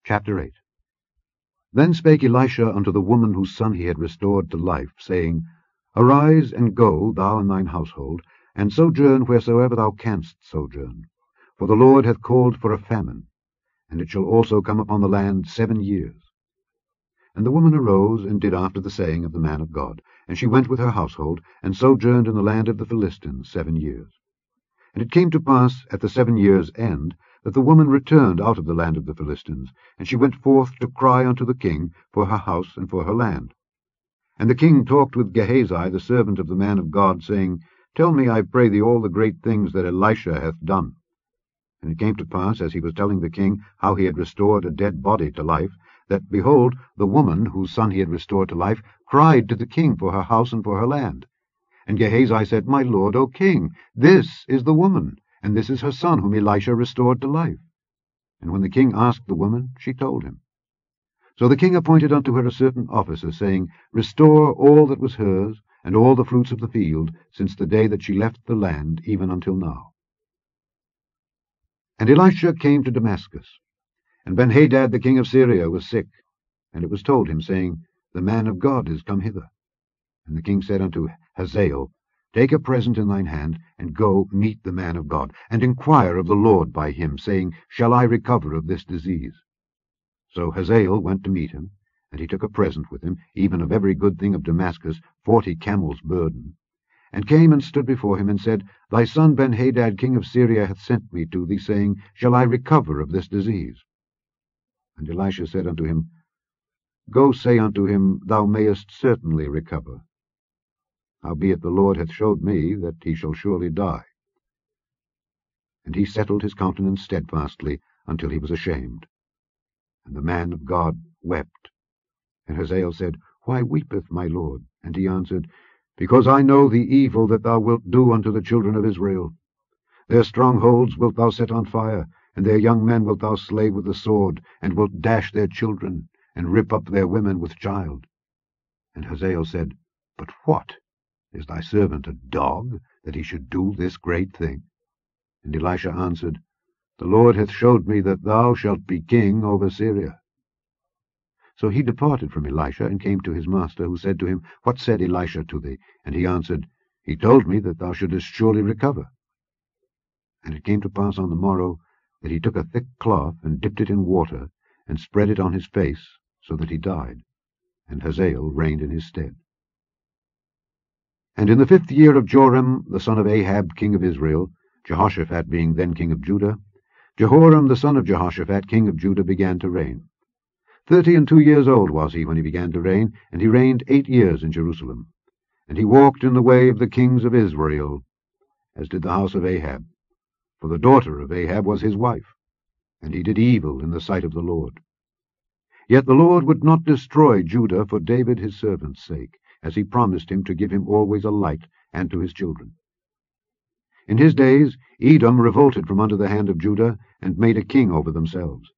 Chapter 8. Then spake Elisha unto the woman whose son he had restored to life, saying, Arise, and go, thou and thine household, and sojourn wheresoever thou canst sojourn. For the Lord hath called for a famine, and it shall also come upon the land 7 years. And the woman arose, and did after the saying of the man of God. And she went with her household, and sojourned in the land of the Philistines 7 years. And it came to pass at the 7 years' end, that the woman returned out of the land of the Philistines, and she went forth to cry unto the king for her house and for her land. And the king talked with Gehazi, the servant of the man of God, saying, Tell me, I pray thee, all the great things that Elisha hath done. And it came to pass, as he was telling the king how he had restored a dead body to life, that, behold, the woman whose son he had restored to life cried to the king for her house and for her land. And Gehazi said, My lord, O king, this is the woman, and this is her son whom Elisha restored to life. And when the king asked the woman, she told him. So the king appointed unto her a certain officer, saying, Restore all that was hers, and all the fruits of the field, since the day that she left the land, even until now. And Elisha came to Damascus. And Benhadad the king of Syria was sick, and it was told him, saying, The man of God is come hither. And the king said unto Hazael, Take a present in thine hand, and go meet the man of God, and inquire of the Lord by him, saying, Shall I recover of this disease? So Hazael went to meet him, and he took a present with him, even of every good thing of Damascus, 40 camels' burden, and came and stood before him, and said, Thy son Benhadad king of Syria hath sent me to thee, saying, Shall I recover of this disease? And Elisha said unto him, Go say unto him, Thou mayest certainly recover. Howbeit the Lord hath showed me that he shall surely die. And he settled his countenance steadfastly until he was ashamed. And the man of God wept. And Hazael said, Why weepeth my lord? And he answered, Because I know the evil that thou wilt do unto the children of Israel. Their strongholds wilt thou set on fire, and their young men wilt thou slay with the sword, and wilt dash their children, and rip up their women with child. And Hazael said, But what? Is thy servant a dog, that he should do this great thing? And Elisha answered, The Lord hath showed me that thou shalt be king over Syria. So he departed from Elisha, and came to his master, who said to him, What said Elisha to thee? And he answered, He told me that thou shouldest surely recover. And it came to pass on the morrow, that he took a thick cloth, and dipped it in water, and spread it on his face, so that he died. And Hazael reigned in his stead. And in the 5th year of Joram the son of Ahab king of Israel, Jehoshaphat being then king of Judah, Jehoram the son of Jehoshaphat king of Judah began to reign. 32 years old was he when he began to reign, and he reigned 8 years in Jerusalem. And he walked in the way of the kings of Israel, as did the house of Ahab. For the daughter of Ahab was his wife, and he did evil in the sight of the Lord. Yet the Lord would not destroy Judah for David his servant's sake, as he promised him to give him always a light, and to his children. In his days Edom revolted from under the hand of Judah, and made a king over themselves.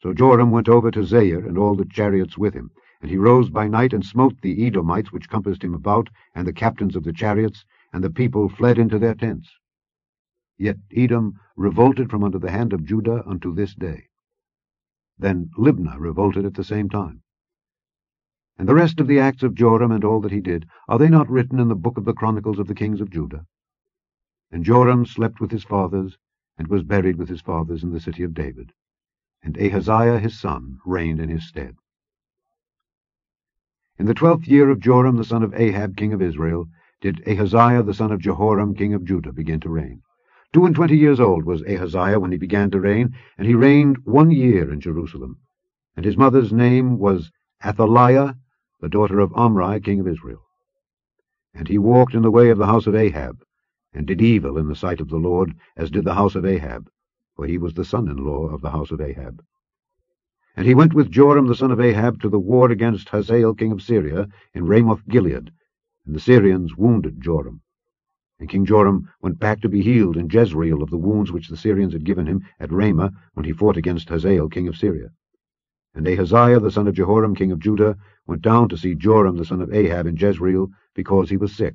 So Joram went over to Zair, and all the chariots with him. And he rose by night, and smote the Edomites which compassed him about, and the captains of the chariots, and the people fled into their tents. Yet Edom revolted from under the hand of Judah unto this day. Then Libnah revolted at the same time. And the rest of the acts of Joram, and all that he did, are they not written in the book of the Chronicles of the kings of Judah? And Joram slept with his fathers, and was buried with his fathers in the city of David. And Ahaziah his son reigned in his stead. In the 12th year of Joram the son of Ahab king of Israel did Ahaziah the son of Jehoram king of Judah begin to reign. 22 years old was Ahaziah when he began to reign, and he reigned 1 year in Jerusalem. And his mother's name was Athaliah, the daughter of Omri king of Israel. And he walked in the way of the house of Ahab, and did evil in the sight of the Lord, as did the house of Ahab, for he was the son-in-law of the house of Ahab. And he went with Joram the son of Ahab to the war against Hazael king of Syria in Ramoth-Gilead, and the Syrians wounded Joram. And King Joram went back to be healed in Jezreel of the wounds which the Syrians had given him at Ramah, when he fought against Hazael king of Syria. And Ahaziah the son of Jehoram king of Judah went down to see Joram the son of Ahab in Jezreel, because he was sick.